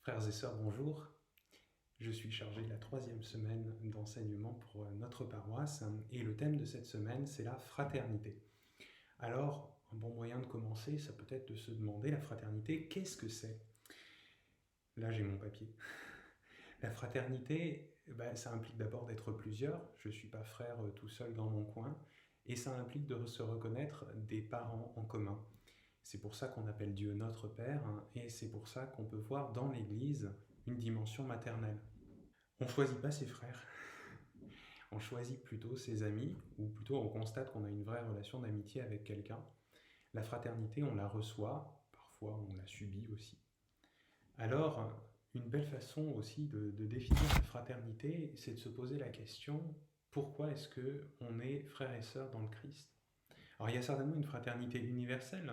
Frères et sœurs, bonjour. Je suis chargé de la 3e semaine d'enseignement pour notre paroisse et le thème de cette semaine, c'est la fraternité. Alors, un bon moyen de commencer, ça peut être de se demander, la fraternité, qu'est-ce que c'est? Là, j'ai mon papier. La fraternité, ça implique d'abord d'être plusieurs. Je ne suis pas frère tout seul dans mon coin. Et ça implique de se reconnaître des parents en commun. C'est pour ça qu'on appelle Dieu notre Père, et c'est pour ça qu'on peut voir dans l'Église une dimension maternelle. On ne choisit pas ses frères, on choisit plutôt ses amis, ou plutôt on constate qu'on a une vraie relation d'amitié avec quelqu'un. La fraternité, on la reçoit, parfois on la subit aussi. Alors, une belle façon aussi de définir la fraternité, c'est de se poser la question, pourquoi est-ce qu'on est frères et sœurs dans le Christ? Alors il y a certainement une fraternité universelle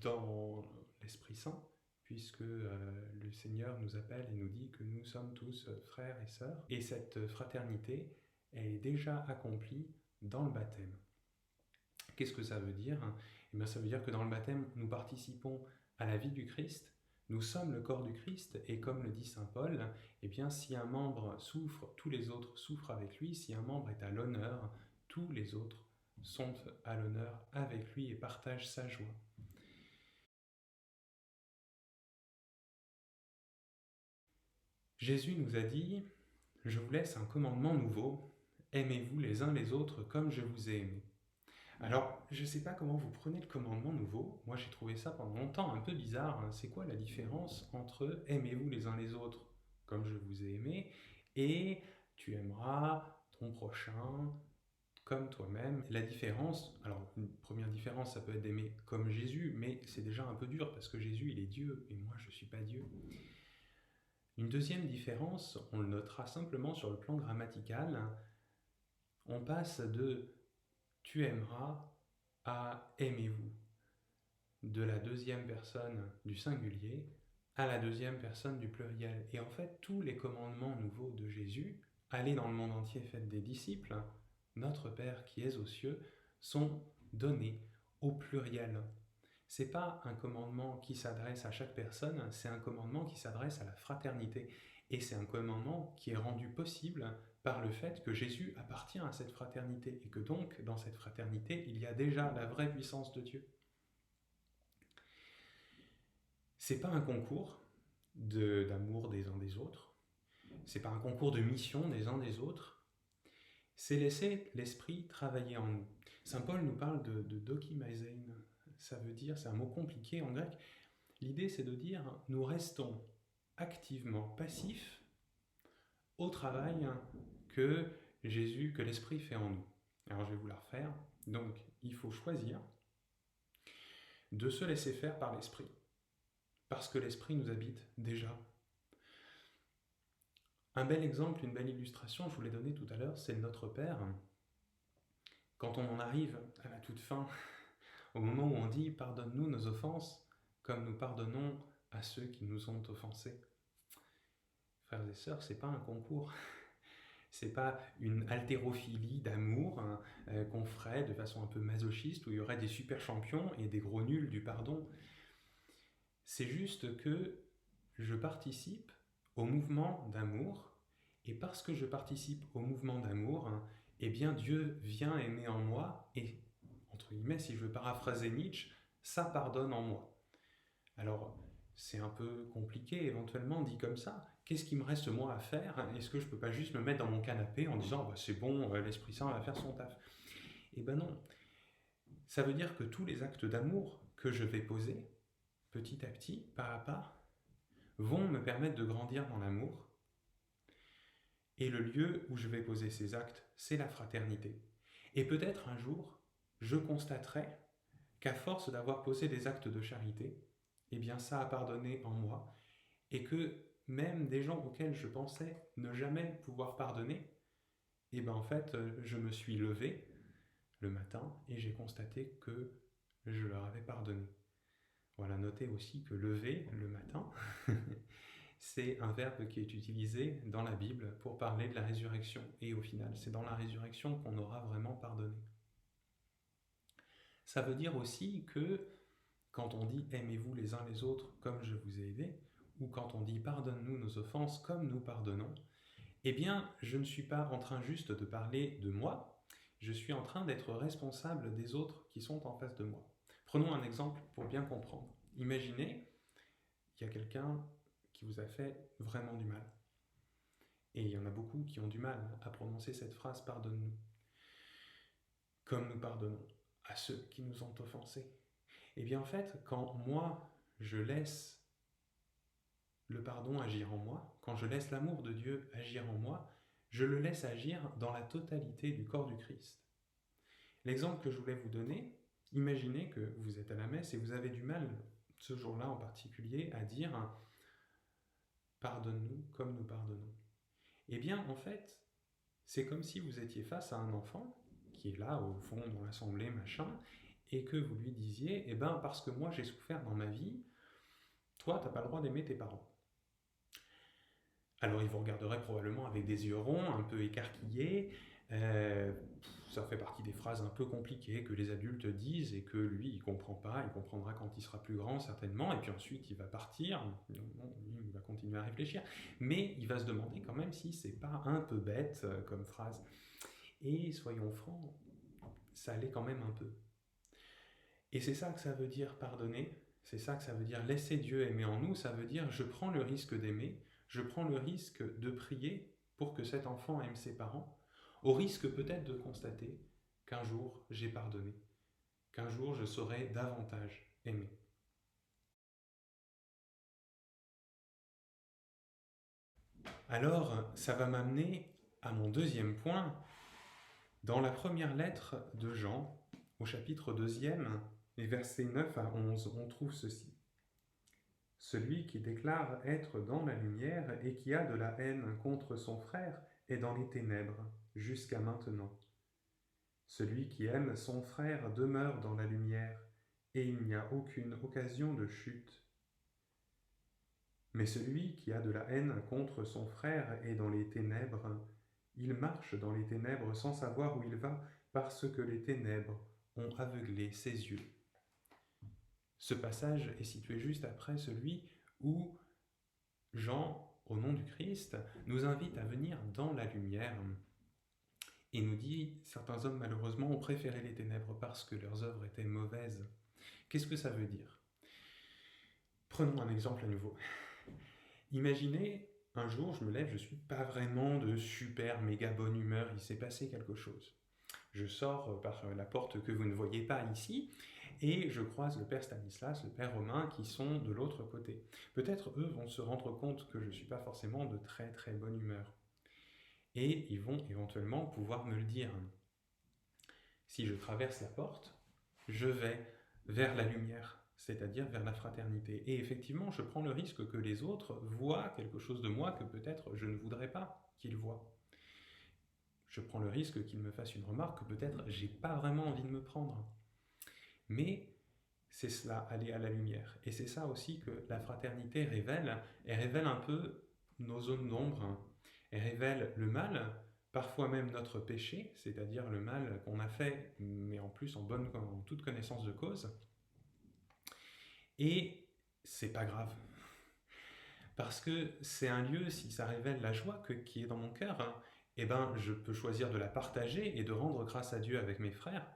dans l'Esprit Saint, puisque le Seigneur nous appelle et nous dit que nous sommes tous frères et sœurs. Et cette fraternité, elle est déjà accomplie dans le baptême. Qu'est-ce que ça veut dire? Eh bien, ça veut dire que dans le baptême, nous participons à la vie du Christ, nous sommes le corps du Christ, et comme le dit saint Paul, eh bien, si un membre souffre, tous les autres souffrent avec lui, si un membre est à l'honneur, tous les autres sont à l'honneur avec lui et partagent sa joie. Jésus nous a dit « Je vous laisse un commandement nouveau, aimez-vous les uns les autres comme je vous ai aimé ». Alors, je ne sais pas comment vous prenez le commandement nouveau, moi j'ai trouvé ça pendant longtemps un peu bizarre. C'est quoi la différence entre « aimez-vous les uns les autres comme je vous ai aimé » et « tu aimeras ton prochain comme toi-même ». La différence, alors une première différence, ça peut être d'aimer comme Jésus, mais c'est déjà un peu dur parce que Jésus il est Dieu et moi je ne suis pas Dieu. Une deuxième différence, on le notera simplement sur le plan grammatical, on passe de « tu aimeras » à « aimez-vous », de la deuxième personne du singulier à la deuxième personne du pluriel. Et en fait, tous les commandements nouveaux de Jésus, allez dans le monde entier, faites des disciples, notre Père qui es aux cieux, sont donnés au pluriel. Ce n'est pas un commandement qui s'adresse à chaque personne, c'est un commandement qui s'adresse à la fraternité. Et c'est un commandement qui est rendu possible par le fait que Jésus appartient à cette fraternité et que donc, dans cette fraternité, il y a déjà la vraie puissance de Dieu. C'est pas un concours d'amour des uns des autres, c'est pas un concours de mission des uns des autres, c'est laisser l'esprit travailler en nous. Saint Paul nous parle de dokimazein, ça veut dire, c'est un mot compliqué en grec, l'idée c'est de dire nous restons activement passifs au travail que Jésus, que l'Esprit fait en nous. Alors je vais vous la refaire. Donc il faut choisir de se laisser faire par l'Esprit, parce que l'Esprit nous habite déjà. Un bel exemple, une belle illustration, je vous l'ai donné tout à l'heure, c'est notre Père. Quand on en arrive à la toute fin, au moment où on dit « pardonne-nous nos offenses, comme nous pardonnons à ceux qui nous ont offensés ». Frères et sœurs, c'est pas un concours. C'est pas une haltérophilie d'amour qu'on ferait de façon un peu masochiste, où il y aurait des super champions et des gros nuls du pardon. C'est juste que je participe au mouvement d'amour, et parce que je participe au mouvement d'amour, eh bien Dieu vient aimer en moi, et, entre guillemets, si je veux paraphraser Nietzsche, ça pardonne en moi. Alors, c'est un peu compliqué, éventuellement, dit comme ça. Qu'est-ce qu'il me reste, moi, à faire? Est-ce que je ne peux pas juste me mettre dans mon canapé en disant « c'est bon, l'Esprit Saint va faire son taf ». Eh ben non. Ça veut dire que tous les actes d'amour que je vais poser, petit à petit, pas à pas, vont me permettre de grandir dans l'amour. Et le lieu où je vais poser ces actes, c'est la fraternité. Et peut-être un jour, je constaterai qu'à force d'avoir posé des actes de charité, eh bien ça a pardonné en moi, et que même des gens auxquels je pensais ne jamais pouvoir pardonner, et bien en fait, je me suis levé le matin et j'ai constaté que je leur avais pardonné. Voilà, notez aussi que lever le matin, c'est un verbe qui est utilisé dans la Bible pour parler de la résurrection. Et au final, c'est dans la résurrection qu'on aura vraiment pardonné. Ça veut dire aussi que quand on dit « aimez-vous les uns les autres comme je vous ai aidé », ou quand on dit pardonne-nous nos offenses comme nous pardonnons, eh bien, je ne suis pas en train juste de parler de moi, je suis en train d'être responsable des autres qui sont en face de moi. Prenons un exemple pour bien comprendre. Imaginez qu'il y a quelqu'un qui vous a fait vraiment du mal. Et il y en a beaucoup qui ont du mal à prononcer cette phrase « pardonne-nous », comme nous pardonnons à ceux qui nous ont offensés. Et bien en fait, quand moi, je laisse le pardon agir en moi, quand je laisse l'amour de Dieu agir en moi, je le laisse agir dans la totalité du corps du Christ. L'exemple que je voulais vous donner, imaginez que vous êtes à la messe et vous avez du mal, ce jour-là en particulier, à dire « pardonne-nous comme nous pardonnons ». Eh bien, en fait, c'est comme si vous étiez face à un enfant qui est là, au fond, dans l'assemblée, machin, et que vous lui disiez « eh ben, parce que moi, j'ai souffert dans ma vie, toi, t'as pas le droit d'aimer tes parents ». Alors il vous regarderait probablement avec des yeux ronds, un peu écarquillés. Ça fait partie des phrases un peu compliquées que les adultes disent et que lui, il comprend pas. Il comprendra quand il sera plus grand, certainement. Et puis ensuite, il va partir. Il va continuer à réfléchir. Mais il va se demander quand même si c'est pas un peu bête comme phrase. Et soyons francs, ça l'est quand même un peu. Et c'est ça que ça veut dire pardonner. C'est ça que ça veut dire laisser Dieu aimer en nous. Ça veut dire je prends le risque d'aimer. Je prends le risque de prier pour que cet enfant aime ses parents, au risque peut-être de constater qu'un jour j'ai pardonné, qu'un jour je saurai davantage aimer. Alors, ça va m'amener à mon deuxième point. Dans la première lettre de Jean, au chapitre 2, les versets 9 à 11, on trouve ceci. Celui qui déclare être dans la lumière et qui a de la haine contre son frère est dans les ténèbres, jusqu'à maintenant. Celui qui aime son frère demeure dans la lumière, et il n'y a aucune occasion de chute. Mais celui qui a de la haine contre son frère est dans les ténèbres. Il marche dans les ténèbres sans savoir où il va, parce que les ténèbres ont aveuglé ses yeux. Ce passage est situé juste après celui où Jean, au nom du Christ, nous invite à venir dans la lumière et nous dit « Certains hommes, malheureusement, ont préféré les ténèbres parce que leurs œuvres étaient mauvaises. » Qu'est-ce que ça veut dire? Prenons un exemple à nouveau. Imaginez, un jour, je me lève, je ne suis pas vraiment de super méga bonne humeur, il s'est passé quelque chose. Je sors par la porte que vous ne voyez pas ici, et je croise le père Stanislas, le père Romain, qui sont de l'autre côté. Peut-être eux vont se rendre compte que je ne suis pas forcément de très très bonne humeur. Et ils vont éventuellement pouvoir me le dire. Si je traverse la porte, je vais vers la lumière, c'est-à-dire vers la fraternité. Et effectivement, je prends le risque que les autres voient quelque chose de moi que peut-être je ne voudrais pas qu'ils voient. Je prends le risque qu'ils me fassent une remarque que peut-être j'ai pas vraiment envie de me prendre. Mais c'est cela, aller à la lumière. Et c'est ça aussi que la fraternité révèle. Elle révèle un peu nos zones d'ombre. Elle révèle le mal, parfois même notre péché, c'est-à-dire le mal qu'on a fait, mais en plus en toute connaissance de cause. Et c'est pas grave. Parce que c'est un lieu, si ça révèle la joie qui est dans mon cœur, eh ben, je peux choisir de la partager et de rendre grâce à Dieu avec mes frères.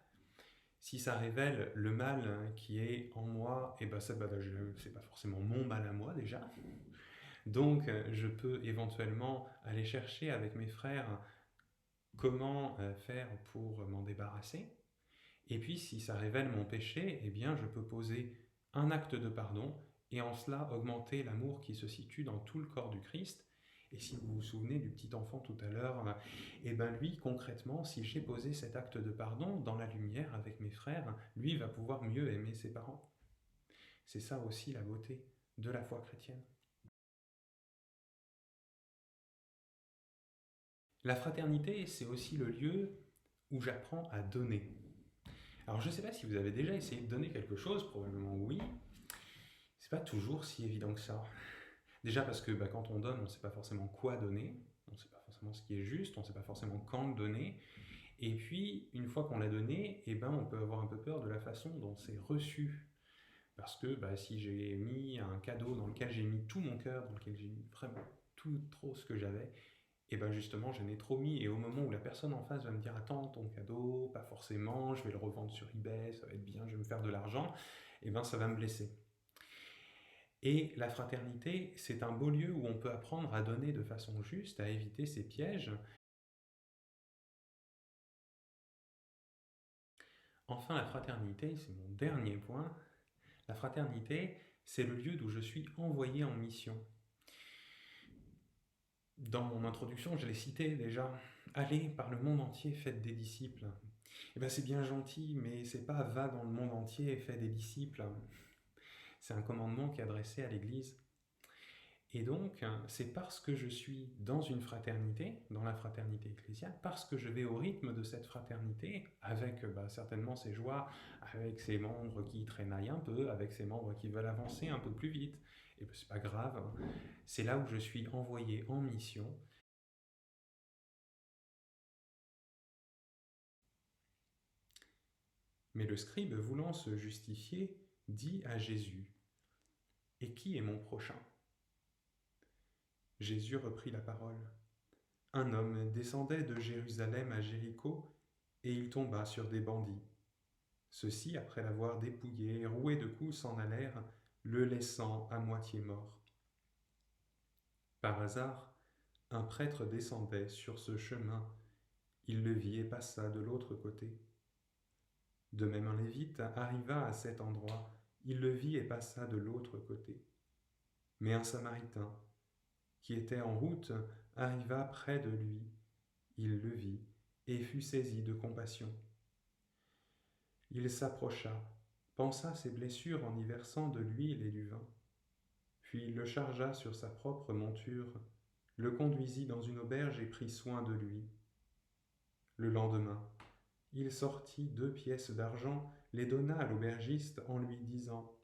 Si ça révèle le mal qui est en moi, eh ben, c'est pas forcément mon mal à moi déjà. Donc, je peux éventuellement aller chercher avec mes frères comment faire pour m'en débarrasser. Et puis, si ça révèle mon péché, eh bien, je peux poser un acte de pardon et en cela augmenter l'amour qui se situe dans tout le corps du Christ. Et si vous vous souvenez du petit enfant tout à l'heure, eh ben lui, concrètement, si j'ai posé cet acte de pardon dans la lumière avec mes frères, lui va pouvoir mieux aimer ses parents. C'est ça aussi la beauté de la foi chrétienne. La fraternité, c'est aussi le lieu où j'apprends à donner. Alors je ne sais pas si vous avez déjà essayé de donner quelque chose, probablement oui. C'est pas toujours si évident que ça. Déjà parce que quand on donne, on ne sait pas forcément quoi donner, on ne sait pas forcément ce qui est juste, on ne sait pas forcément quand le donner. Et puis, une fois qu'on l'a donné, on peut avoir un peu peur de la façon dont c'est reçu. Parce que si j'ai mis un cadeau dans lequel j'ai mis tout mon cœur, dans lequel j'ai mis vraiment tout trop ce que j'avais, et justement j'en ai trop mis, et au moment où la personne en face va me dire attends ton cadeau, pas forcément, je vais le revendre sur eBay, ça va être bien, je vais me faire de l'argent, ça va me blesser. Et la fraternité, c'est un beau lieu où on peut apprendre à donner de façon juste, à éviter ces pièges. Enfin, la fraternité, c'est mon dernier point. La fraternité, c'est le lieu d'où je suis envoyé en mission. Dans mon introduction, je l'ai cité déjà. Allez par le monde entier, faites des disciples. C'est bien gentil, mais c'est pas va dans le monde entier et fais des disciples. C'est un commandement qui est adressé à l'Église. Et donc, c'est parce que je suis dans une fraternité, dans la fraternité ecclésiale, parce que je vais au rythme de cette fraternité, avec certainement ses joies, avec ses membres qui traînaillent un peu, avec ses membres qui veulent avancer un peu plus vite. Et c'est pas grave, c'est là où je suis envoyé en mission. Mais le scribe, voulant se justifier, dit à Jésus, « Et qui est mon prochain ?» Jésus reprit la parole. Un homme descendait de Jérusalem à Jéricho, et il tomba sur des bandits. Ceux-ci, après l'avoir dépouillé et roué de coups, s'en allèrent, le laissant à moitié mort. Par hasard, un prêtre descendait sur ce chemin. Il le vit et passa de l'autre côté. De même un lévite arriva à cet endroit. Il le vit et passa de l'autre côté. Mais un samaritain, qui était en route, arriva près de lui. Il le vit et fut saisi de compassion. Il s'approcha, pansa ses blessures en y versant de l'huile et du vin. Puis il le chargea sur sa propre monture, le conduisit dans une auberge et prit soin de lui. Le lendemain, il sortit 2 pièces d'argent, les donna à l'aubergiste en lui disant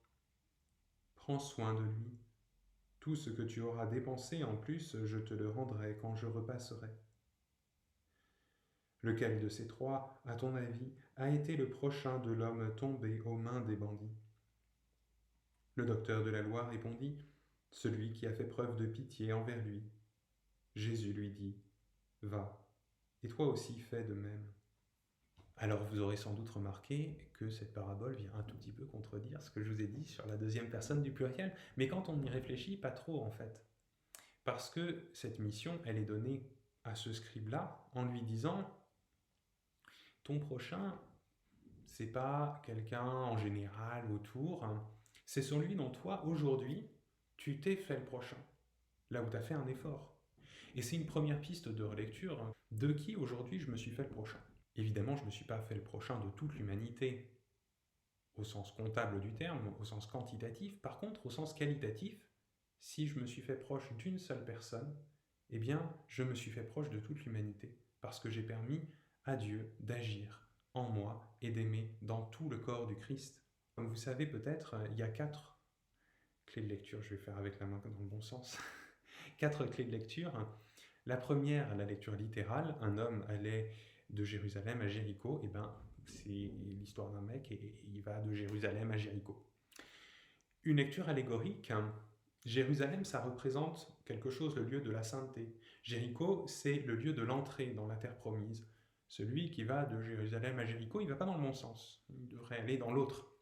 « Prends soin de lui. Tout ce que tu auras dépensé en plus, je te le rendrai quand je repasserai. » Lequel de ces 3, à ton avis, a été le prochain de l'homme tombé aux mains des bandits ? Le docteur de la loi répondit « Celui qui a fait preuve de pitié envers lui. » Jésus lui dit « Va, et toi aussi fais de même. » Alors vous aurez sans doute remarqué que cette parabole vient un tout petit peu contredire ce que je vous ai dit sur la deuxième personne du pluriel, mais quand on y réfléchit, pas trop en fait. Parce que cette mission, elle est donnée à ce scribe-là en lui disant « Ton prochain, c'est pas quelqu'un en général autour, c'est celui dont toi, aujourd'hui, tu t'es fait le prochain, là où tu as fait un effort. » Et c'est une première piste de relecture de qui aujourd'hui je me suis fait le prochain. Évidemment, je ne me suis pas fait le prochain de toute l'humanité, au sens comptable du terme, au sens quantitatif. Par contre, au sens qualitatif, si je me suis fait proche d'une seule personne, eh bien, je me suis fait proche de toute l'humanité, parce que j'ai permis à Dieu d'agir en moi et d'aimer dans tout le corps du Christ. Comme vous savez peut-être, il y a 4 clés de lecture, je vais faire avec la main dans le bon sens, 4 clés de lecture. La première, la lecture littérale, un homme allait de Jérusalem à Jéricho, et c'est l'histoire d'un mec et il va de Jérusalem à Jéricho. Une lecture allégorique, Jérusalem, ça représente quelque chose, le lieu de la sainteté. Jéricho, c'est le lieu de l'entrée dans la terre promise. Celui qui va de Jérusalem à Jéricho, il ne va pas dans le bon sens, il devrait aller dans l'autre.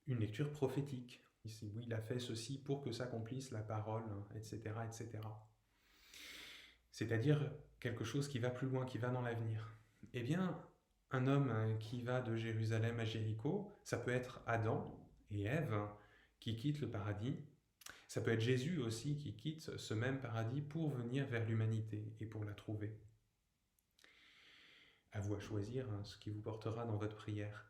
Une lecture prophétique, ici, oui, il a fait ceci pour que s'accomplisse la parole, etc., etc. C'est-à-dire quelque chose qui va plus loin, qui va dans l'avenir. Eh bien, un homme qui va de Jérusalem à Jéricho, ça peut être Adam et Ève qui quittent le paradis. Ça peut être Jésus aussi qui quitte ce même paradis pour venir vers l'humanité et pour la trouver. À vous à choisir ce qui vous portera dans votre prière.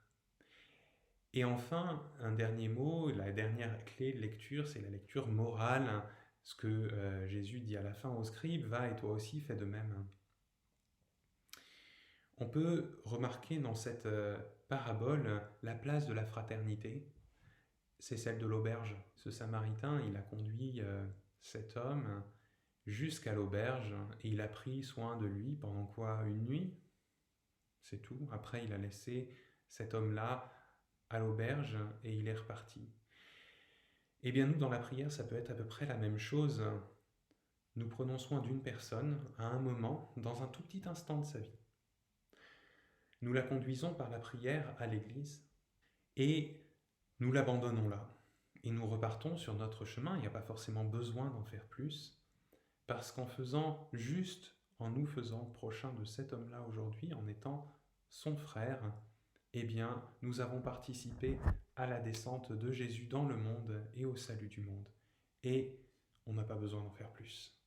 Et enfin, un dernier mot, la dernière clé de lecture, c'est la lecture morale. Ce que Jésus dit à la fin au scribe, va et toi aussi fais de même. On peut remarquer dans cette parabole la place de la fraternité. C'est celle de l'auberge. Ce samaritain, il a conduit cet homme jusqu'à l'auberge et il a pris soin de lui pendant quoi? Une nuit? C'est tout. Après, il a laissé cet homme-là à l'auberge et il est reparti. Eh bien nous, dans la prière, ça peut être à peu près la même chose. Nous prenons soin d'une personne à un moment, dans un tout petit instant de sa vie. Nous la conduisons par la prière à l'église et nous l'abandonnons là. Et nous repartons sur notre chemin, il n'y a pas forcément besoin d'en faire plus, parce qu'en faisant juste, en nous faisant prochain de cet homme-là aujourd'hui, en étant son frère, eh bien, nous avons participé à la descente de Jésus dans le monde et au salut du monde. Et on n'a pas besoin d'en faire plus.